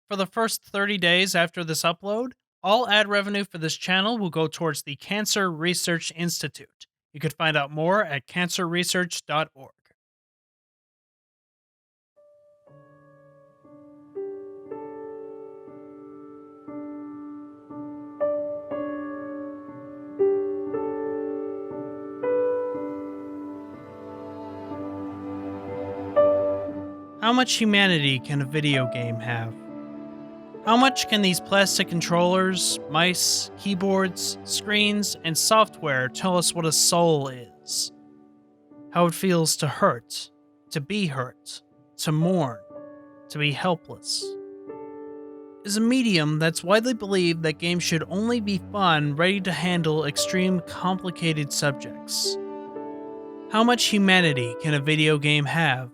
For the first 30 days after this upload, all ad revenue for this channel will go towards the Cancer Research Institute. You can find out more at cancerresearch.org. How much humanity can a video game have? How much can these plastic controllers, mice, keyboards, screens, and software tell us what a soul is? How it feels to hurt, to be hurt, to mourn, to be helpless. Is a medium that's widely believed that games should only be fun, ready to handle extreme complicated subjects. How much humanity can a video game have?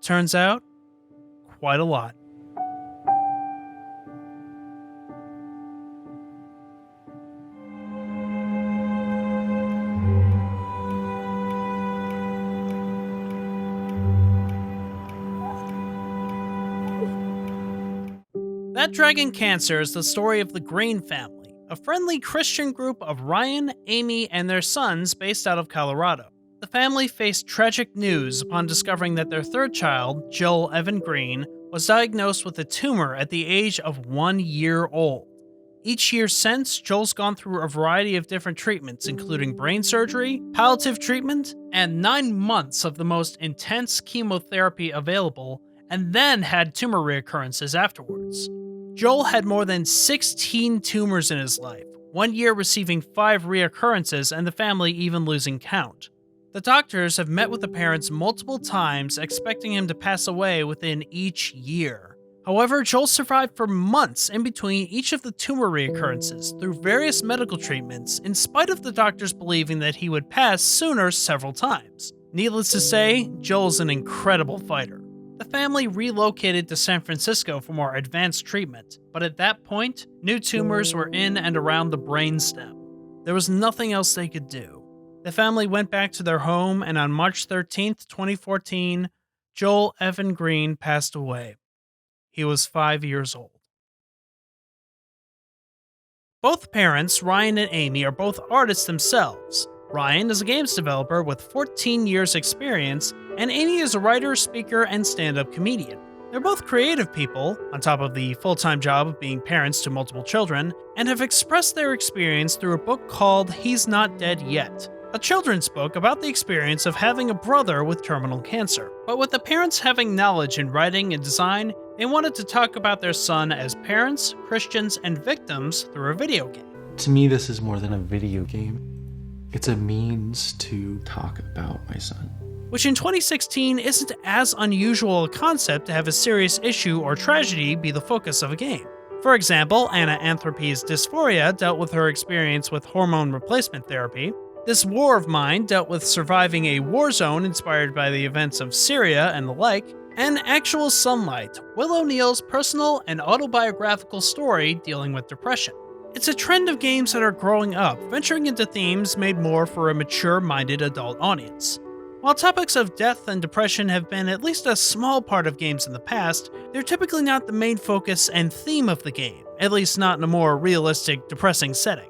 Turns out, quite a lot. That Dragon Cancer is the story of the Green family, a friendly Christian group of Ryan, Amy, and their sons based out of Colorado. The family faced tragic news upon discovering that their third child, Joel Evan Green, was diagnosed with a tumor at the age of 1 year old. Each year since, Joel's gone through a variety of different treatments, including brain surgery, palliative treatment, and 9 months of the most intense chemotherapy available, and then had tumor reoccurrences afterwards. Joel had more than 16 tumors in his life, 1 year receiving 5 reoccurrences and the family even losing count. The doctors have met with the parents multiple times, expecting him to pass away within each year. However, Joel survived for months in between each of the tumor reoccurrences through various medical treatments, in spite of the doctors believing that he would pass sooner several times. Needless to say, Joel's an incredible fighter. The family relocated to San Francisco for more advanced treatment, but at that point, new tumors were in and around the brainstem. There was nothing else they could do. The family went back to their home, and on March 13th, 2014, Joel Evan Green passed away. He was 5 years old. Both parents, Ryan and Amy, are both artists themselves. Ryan is a games developer with 14 years experience, and Amy is a writer, speaker, and stand-up comedian. They're both creative people, on top of the full-time job of being parents to multiple children, and have expressed their experience through a book called He's Not Dead Yet, a children's book about the experience of having a brother with terminal cancer. But with the parents having knowledge in writing and design, they wanted to talk about their son as parents, Christians, and victims through a video game. To me, this is more than a video game. It's a means to talk about my son. Which in 2016 isn't as unusual a concept to have a serious issue or tragedy be the focus of a game. For example, Anna Anthropy's Dysphoria dealt with her experience with hormone replacement therapy. This War of Mine dealt with surviving a war zone inspired by the events of Syria and the like, and Actual Sunlight, Will O'Neill's personal and autobiographical story dealing with depression. It's a trend of games that are growing up, venturing into themes made more for a mature-minded adult audience. While topics of death and depression have been at least a small part of games in the past, they're typically not the main focus and theme of the game, at least not in a more realistic, depressing setting.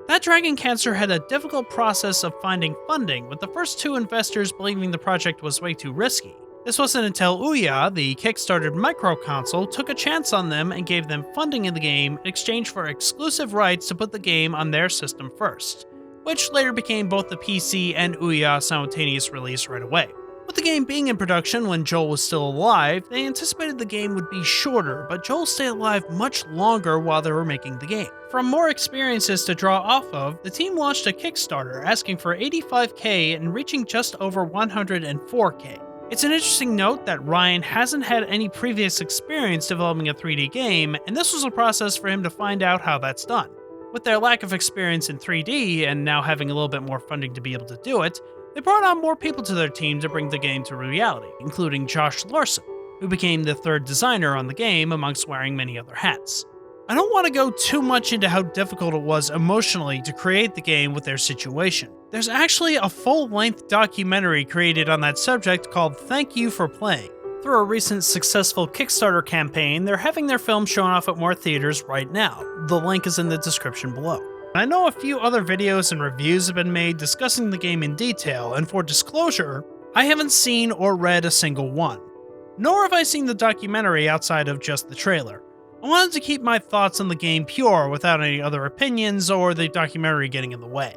That Dragon Cancer had a difficult process of finding funding, with the first 2 investors believing the project was way too risky. This wasn't until Ouya, the Kickstarted microconsole, took a chance on them and gave them funding in the game in exchange for exclusive rights to put the game on their system first, which later became both the PC and Ouya simultaneous release right away. With the game being in production when Joel was still alive, they anticipated the game would be shorter, but Joel stayed alive much longer while they were making the game. From more experiences to draw off of, the team launched a Kickstarter asking for $85K and reaching just over $104K. It's an interesting note that Ryan hasn't had any previous experience developing a 3D game, and this was a process for him to find out how that's done. With their lack of experience in 3D, and now having a little bit more funding to be able to do it, they brought on more people to their team to bring the game to reality, including Josh Larson, who became the 3rd designer on the game amongst wearing many other hats. I don't want to go too much into how difficult it was emotionally to create the game with their situation. There's actually a full-length documentary created on that subject called Thank You for Playing. Through a recent successful Kickstarter campaign, they're having their film shown off at more theaters right now. The link is in the description below. I know a few other videos and reviews have been made discussing the game in detail, and for disclosure, I haven't seen or read a single one. Nor have I seen the documentary outside of just the trailer. I wanted to keep my thoughts on the game pure without any other opinions or the documentary getting in the way.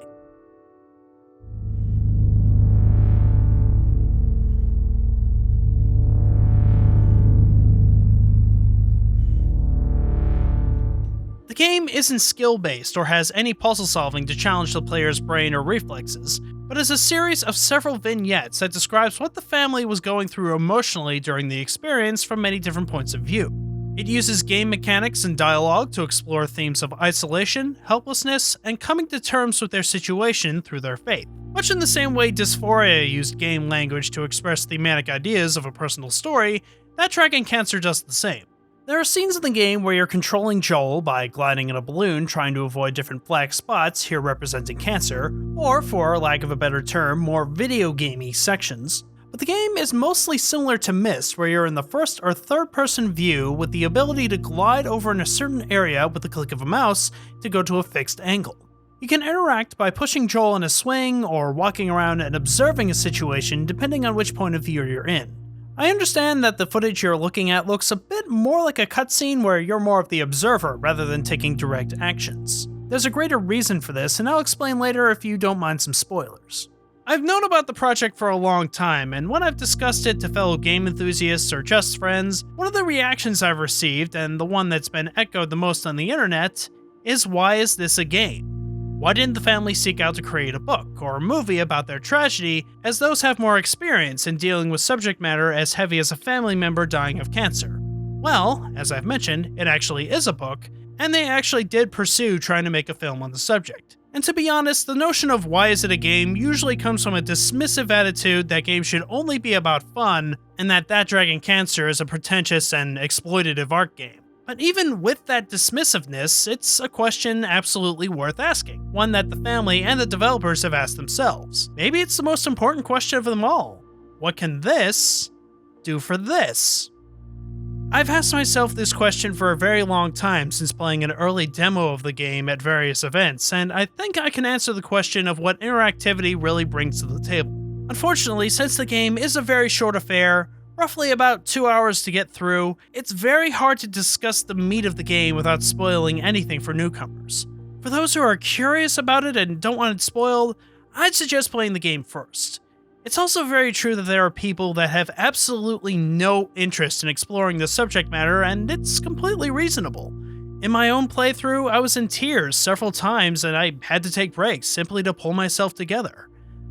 The game isn't skill-based or has any puzzle solving to challenge the player's brain or reflexes, but is a series of several vignettes that describes what the family was going through emotionally during the experience from many different points of view. It uses game mechanics and dialogue to explore themes of isolation, helplessness, and coming to terms with their situation through their faith. Much in the same way Dysphoria used game language to express thematic ideas of a personal story, That Dragon Cancer does the same. There are scenes in the game where you're controlling Joel by gliding in a balloon trying to avoid different black spots, here representing cancer, or for lack of a better term, more video gamey sections. But the game is mostly similar to Myst, where you're in the first or third person view with the ability to glide over in a certain area with the click of a mouse to go to a fixed angle. You can interact by pushing Joel in a swing or walking around and observing a situation depending on which point of view you're in. I understand that the footage you're looking at looks a bit more like a cutscene where you're more of the observer rather than taking direct actions. There's a greater reason for this, and I'll explain later if you don't mind some spoilers. I've known about the project for a long time, and when I've discussed it to fellow game enthusiasts or just friends, one of the reactions I've received, and the one that's been echoed the most on the internet, is why is this a game? Why didn't the family seek out to create a book or a movie about their tragedy, as those have more experience in dealing with subject matter as heavy as a family member dying of cancer? Well, as I've mentioned, it actually is a book, and they actually did pursue trying to make a film on the subject. And to be honest, the notion of why is it a game usually comes from a dismissive attitude that games should only be about fun, and that Dragon Cancer is a pretentious and exploitative art game. But even with that dismissiveness, it's a question absolutely worth asking, one that the family and the developers have asked themselves. Maybe it's the most important question of them all. What can this do for this? I've asked myself this question for a very long time since playing an early demo of the game at various events, and I think I can answer the question of what interactivity really brings to the table. Unfortunately, since the game is a very short affair, roughly about 2 hours to get through, it's very hard to discuss the meat of the game without spoiling anything for newcomers. For those who are curious about it and don't want it spoiled, I'd suggest playing the game first. It's also very true that there are people that have absolutely no interest in exploring the subject matter, and it's completely reasonable. In my own playthrough, I was in tears several times and I had to take breaks simply to pull myself together.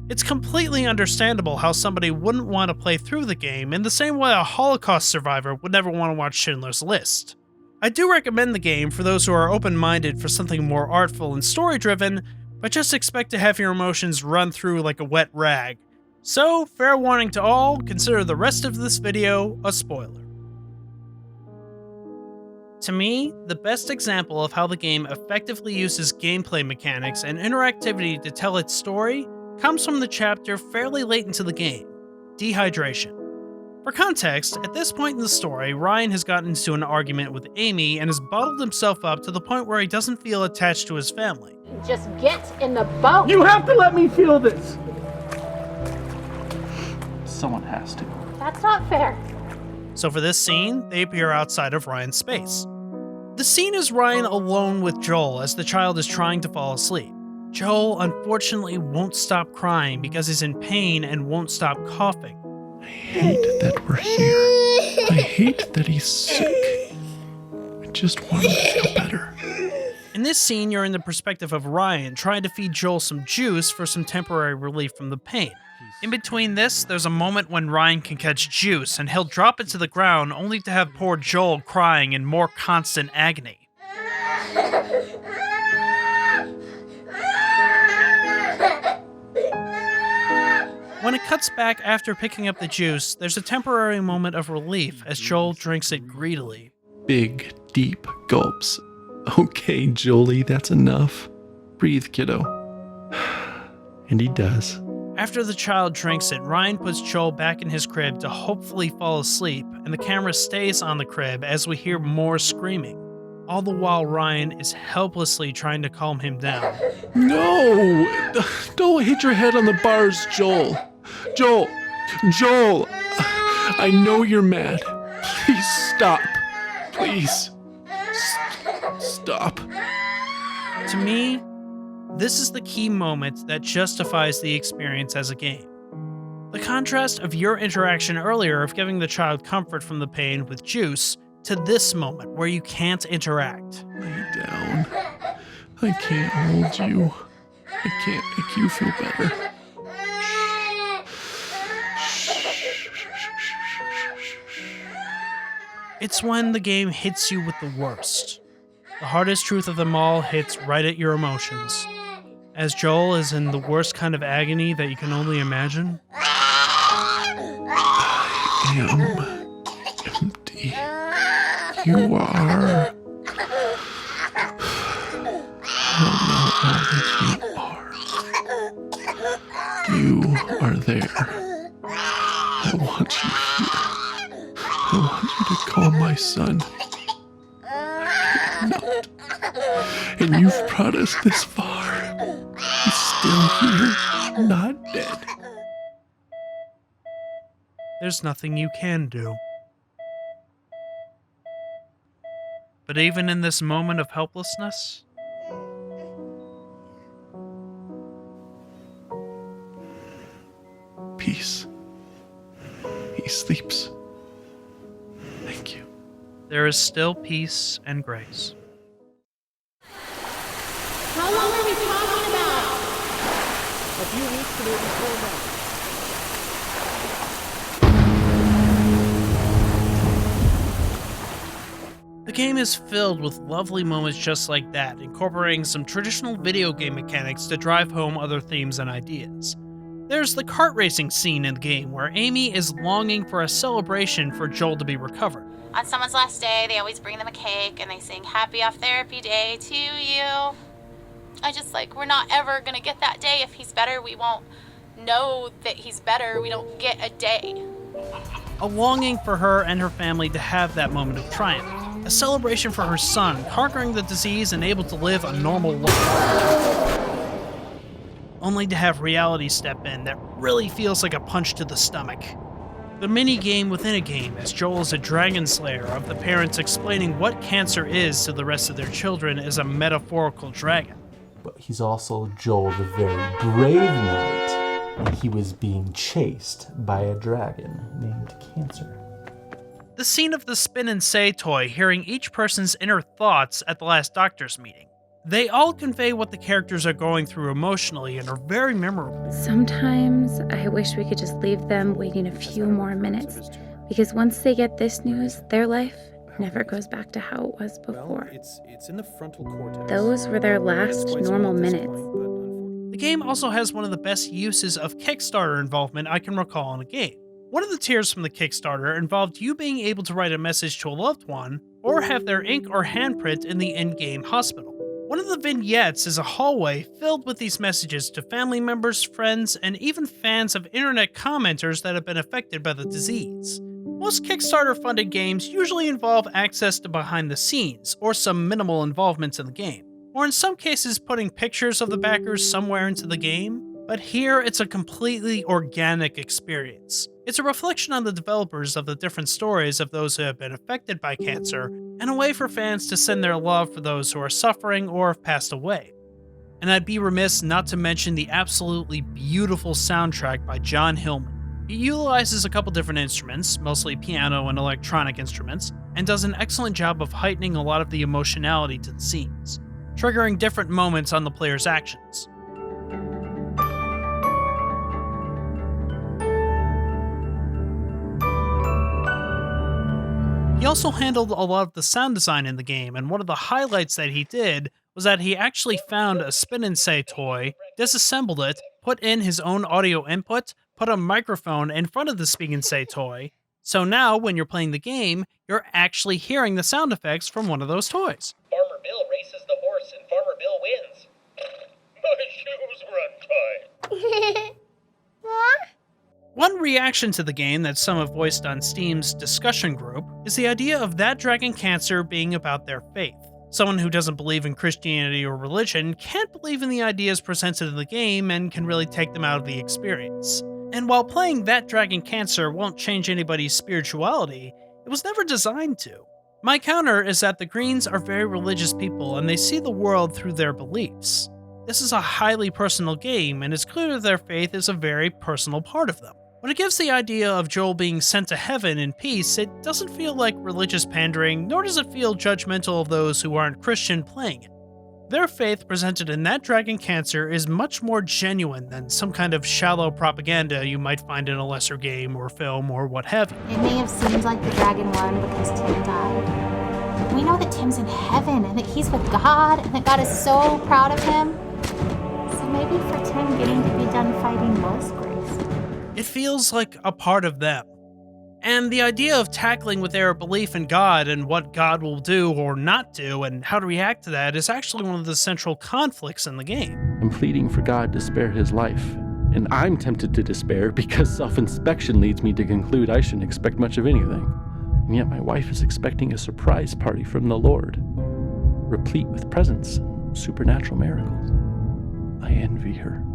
It's completely understandable how somebody wouldn't want to play through the game in the same way a Holocaust survivor would never want to watch Schindler's List. I do recommend the game for those who are open-minded for something more artful and story-driven, but just expect to have your emotions run through like a wet rag. So, fair warning to all, consider the rest of this video a spoiler. To me, the best example of how the game effectively uses gameplay mechanics and interactivity to tell its story comes from the chapter fairly late into the game, Dehydration. For context, at this point in the story, Ryan has gotten into an argument with Amy and has bottled himself up to the point where he doesn't feel attached to his family. Just get in the boat! You have to let me feel this! Someone has to. That's not fair. So for this scene, they appear outside of Ryan's space. The scene is Ryan alone with Joel as the child is trying to fall asleep. Joel unfortunately won't stop crying because he's in pain and won't stop coughing. I hate that we're here. I hate that he's sick. I just want him to feel better. In this scene, you're in the perspective of Ryan trying to feed Joel some juice for some temporary relief from the pain. In between this, there's a moment when Ryan can catch juice and he'll drop it to the ground only to have poor Joel crying in more constant agony. When it cuts back after picking up the juice, there's a temporary moment of relief as Joel drinks it greedily. Big, deep gulps. Okay, Jolie, that's enough. Breathe, kiddo. And he does. After the child drinks it, Ryan puts Joel back in his crib to hopefully fall asleep, and the camera stays on the crib as we hear more screaming. All the while, Ryan is helplessly trying to calm him down. No! Don't hit your head on the bars, Joel. Joel! I know you're mad. Please stop. Please. Stop. To me, this is the key moment that justifies the experience as a game. The contrast of your interaction earlier of giving the child comfort from the pain with juice to this moment where you can't interact. Lay down. I can't hold you. I can't make you feel better. It's when the game hits you with the worst. The hardest truth of them all hits right at your emotions. As Joel is in the worst kind of agony that you can only imagine. I am empty. You are. I don't know all that you are there. I want you here. I want you to call my son. I cannot. And you've brought us this far. He's still here, not dead. There's nothing you can do. But even in this moment of helplessness, Peace. He sleeps. Thank you. there is still peace and grace. How long are we talking about? A few weeks to maybe 4 months. The game is filled with lovely moments just like that, incorporating some traditional video game mechanics to drive home other themes and ideas. There's the kart racing scene in the game where Amy is longing for a celebration for Joel to be recovered. On someone's last day, they always bring them a cake and they sing happy off therapy day to you. We're not ever gonna get that day. If he's better, we won't know that he's better. We don't get a day. A longing for her and her family to have that moment of triumph. A celebration for her son, conquering the disease and able to live a normal life. Only to have reality step in that really feels like a punch to the stomach. The mini-game within a game, as Joel is a dragon slayer of the parents explaining what cancer is to the rest of their children as a metaphorical dragon. But he's also Joel, the very brave knight, and he was being chased by a dragon named Cancer. The scene of the spin and say toy, hearing each person's inner thoughts at the last doctor's meeting. They all convey what the characters are going through emotionally and are very memorable. Sometimes I wish we could just leave them waiting a few more minutes, because once they get this news, their life never goes back to how it was before. It's in the frontal cortex. Those were their last normal minutes. The game also has one of the best uses of Kickstarter involvement I can recall in a game. One of the tiers from the Kickstarter involved you being able to write a message to a loved one, or have their ink or handprint in the in-game hospital. One of the vignettes is a hallway filled with these messages to family members, friends, and even fans of internet commenters that have been affected by the disease. Most Kickstarter-funded games usually involve access to behind the scenes, or some minimal involvement in the game, or in some cases putting pictures of the backers somewhere into the game, but here it's a completely organic experience. It's a reflection on the developers of the different stories of those who have been affected by cancer, and a way for fans to send their love for those who are suffering or have passed away. And I'd be remiss not to mention the absolutely beautiful soundtrack by John Hillman. He utilizes a couple different instruments, mostly piano and electronic instruments, and does an excellent job of heightening a lot of the emotionality to the scenes, triggering different moments on the player's actions. He also handled a lot of the sound design in the game, and one of the highlights that he did was that he actually found a spin and say toy, disassembled it, put in his own audio input, put a microphone in front of the spin and say toy, so now when you're playing the game, you're actually hearing the sound effects from one of those toys. Farmer Bill races the horse and Farmer Bill wins. My shoes were untied. One reaction to the game that some have voiced on Steam's discussion group is the idea of That Dragon Cancer being about their faith. Someone who doesn't believe in Christianity or religion can't believe in the ideas presented in the game and can really take them out of the experience. And while playing That Dragon Cancer won't change anybody's spirituality, it was never designed to. My counter is that the Greens are very religious people and they see the world through their beliefs. This is a highly personal game, and it's clear that their faith is a very personal part of them. When it gives the idea of Joel being sent to heaven in peace, it doesn't feel like religious pandering, nor does it feel judgmental of those who aren't Christian playing it. Their faith presented in That Dragon Cancer is much more genuine than some kind of shallow propaganda you might find in a lesser game or film or what have you. It may have seemed like the dragon won because Tim died. We know that Tim's in heaven and that he's with God and that God is so proud of him. So maybe for Tim, getting to be done fighting was grace. It feels like a part of them. And the idea of tackling with their belief in God and what God will do or not do and how to react to that is actually one of the central conflicts in the game. I'm pleading for God to spare his life, and I'm tempted to despair because self-inspection leads me to conclude I shouldn't expect much of anything. And yet my wife is expecting a surprise party from the Lord, replete with presents and supernatural miracles. I envy her.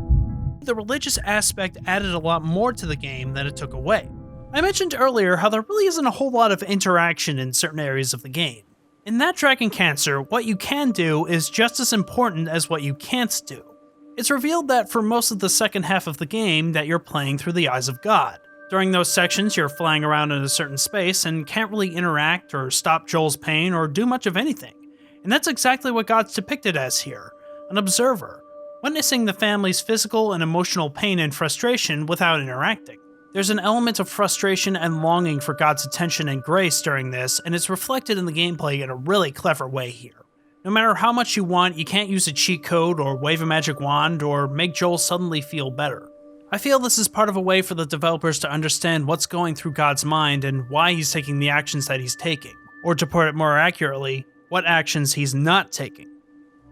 The religious aspect added a lot more to the game than it took away. I mentioned earlier how there really isn't a whole lot of interaction in certain areas of the game. In That Dragon Cancer, what you can do is just as important as what you can't do. It's revealed that for most of the second half of the game that you're playing through the eyes of God. During those sections, you're flying around in a certain space and can't really interact or stop Joel's pain or do much of anything. And that's exactly what God's depicted as here, an observer, witnessing the family's physical and emotional pain and frustration without interacting. There's an element of frustration and longing for God's attention and grace during this, and it's reflected in the gameplay in a really clever way here. No matter how much you want, you can't use a cheat code or wave a magic wand or make Joel suddenly feel better. I feel this is part of a way for the developers to understand what's going through God's mind and why he's taking the actions that he's taking, or to put it more accurately, what actions he's not taking.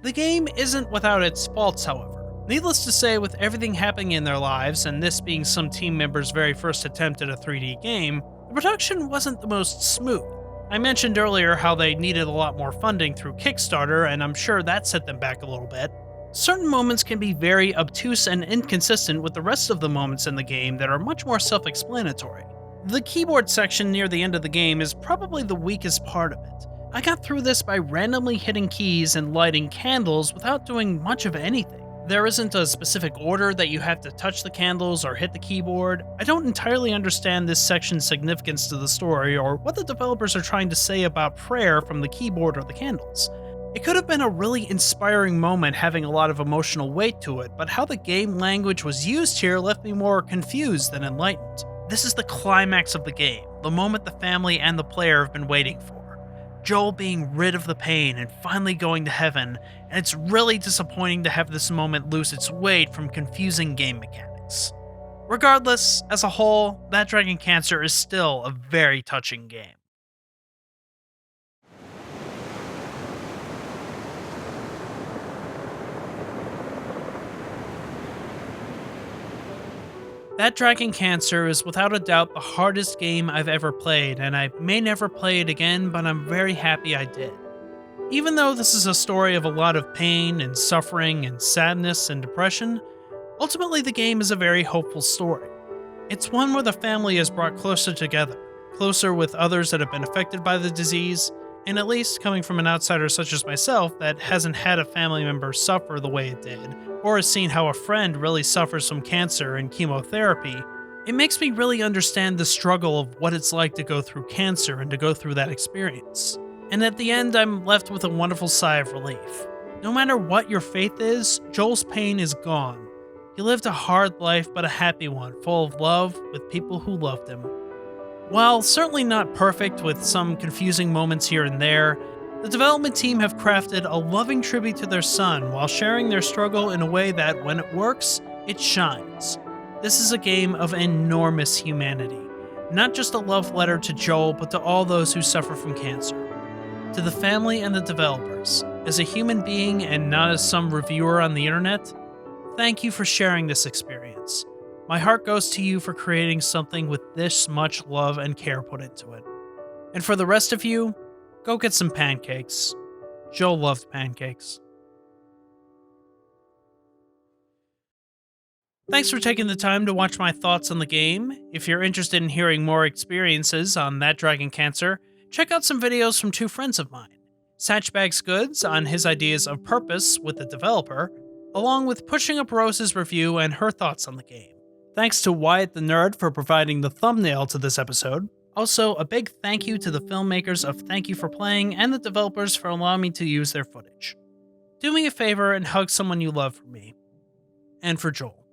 The game isn't without its faults, however. Needless to say, with everything happening in their lives, and this being some team members' very first attempt at a 3D game, the production wasn't the most smooth. I mentioned earlier how they needed a lot more funding through Kickstarter, and I'm sure that set them back a little bit. Certain moments can be very obtuse and inconsistent with the rest of the moments in the game that are much more self-explanatory. The keyboard section near the end of the game is probably the weakest part of it. I got through this by randomly hitting keys and lighting candles without doing much of anything. There isn't a specific order that you have to touch the candles or hit the keyboard. I don't entirely understand this section's significance to the story or what the developers are trying to say about prayer from the keyboard or the candles. It could have been a really inspiring moment having a lot of emotional weight to it, but how the game language was used here left me more confused than enlightened. This is the climax of the game, the moment the family and the player have been waiting for. Joel being rid of the pain and finally going to heaven, and it's really disappointing to have this moment lose its weight from confusing game mechanics. Regardless, as a whole, That Dragon Cancer is still a very touching game. That Dragon Cancer is without a doubt the hardest game I've ever played, and I may never play it again, but I'm very happy I did. Even though this is a story of a lot of pain and suffering and sadness and depression, ultimately the game is a very hopeful story. It's one where the family is brought closer together, closer with others that have been affected by the disease, and at least coming from an outsider such as myself that hasn't had a family member suffer the way it did, or has seen how a friend really suffers from cancer and chemotherapy, it makes me really understand the struggle of what it's like to go through cancer and to go through that experience. And at the end, I'm left with a wonderful sigh of relief. No matter what your faith is, Joel's pain is gone. He lived a hard life, but a happy one, full of love, with people who loved him. While certainly not perfect with some confusing moments here and there, the development team have crafted a loving tribute to their son while sharing their struggle in a way that, when it works, it shines. This is a game of enormous humanity, not just a love letter to Joel, but to all those who suffer from cancer. To the family and the developers, as a human being and not as some reviewer on the internet, thank you for sharing this experience. My heart goes to you for creating something with this much love and care put into it. And for the rest of you, go get some pancakes. Joe loved pancakes. Thanks for taking the time to watch my thoughts on the game. If you're interested in hearing more experiences on That Dragon Cancer, check out some videos from two friends of mine. Satchbags Goods on his ideas of purpose with the developer, along with Pushing Up Rose's review and her thoughts on the game. Thanks to Wyatt the Nerd for providing the thumbnail to this episode. Also, a big thank you to the filmmakers of Thank You for Playing and the developers for allowing me to use their footage. Do me a favor and hug someone you love for me. And for Joel.